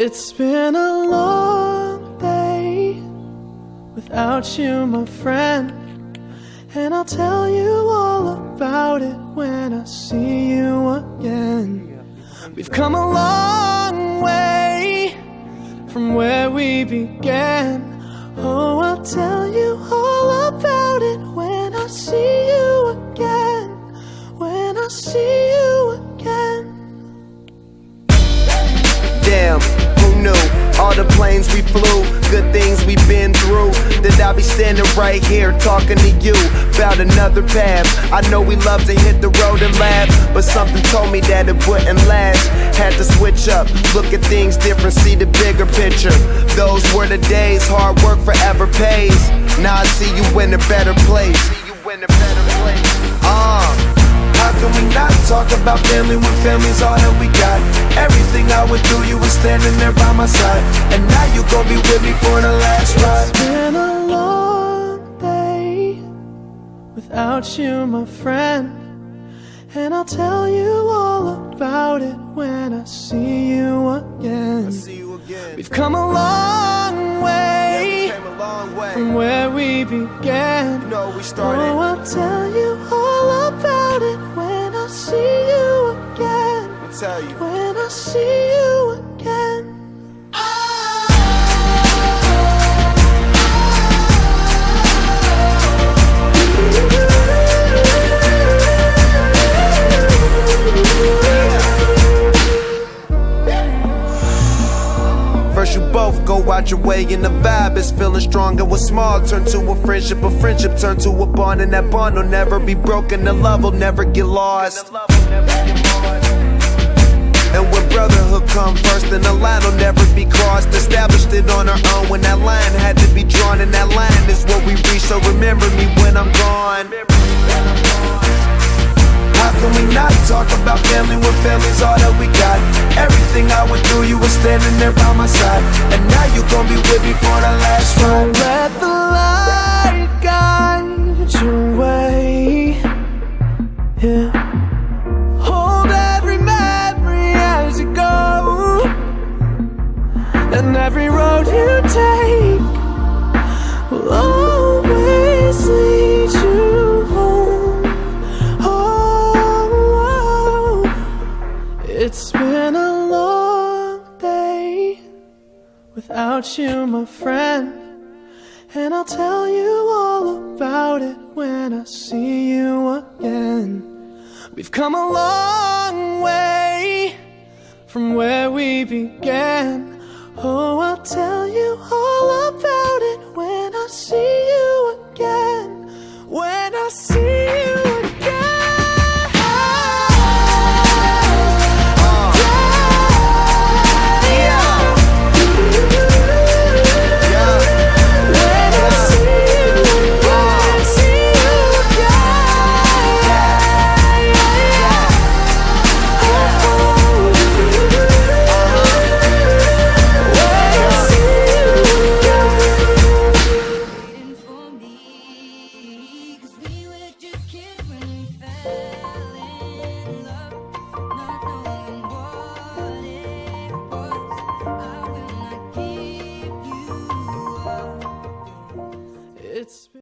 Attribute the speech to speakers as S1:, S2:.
S1: It's been a long day without you, my friend, and I'll tell you all about it when I see you again. We've come a long way from where we began. Oh, I'll tell you all about it when I see you again. When I see you again.
S2: Damn, who knew? All the planes we flew, good things we've been through, that I'll be standing right here talking to you about another path. I know we love to hit the road and laugh, but something told me that it wouldn't last. Had to switch up, look at things different, see the bigger picture. Those were the days, hard work forever pays. Now I see you in a better place. How can we not talk about family when family's all that we got? Everything I went through, you were standing there by my side, and now you gon' be with me for the last ride.
S1: It's been a long day without you, my friend, and I'll tell you all about it when I see you again. We've come a long way, from where we began. Oh, I'll tell you all about it when I see you again. When I see you again.
S2: First you both go out your way and the vibe is feeling strong, and what's small turn to a friendship turn to a bond, and that bond will never be broken, the love will never get lost. And when brotherhood come first, then the line will never be crossed. Established it on our own when that line had to be drawn, and that line is what we reach, so remember me when I'm gone. How can we not talk about family when family's all that we got? Everything I went through, you were standing there by my side, and now you gon' be with me for the last ride.
S1: Let the light guide your way, yeah. Hold every memory as you go, and every road you take will always lead you home. Oh, it's been a long day without you, my friend, and I'll tell you all about it when I see you again. We've come a long way from where we began. Oh, I'll tell you all about it when I see you again. When I see you again.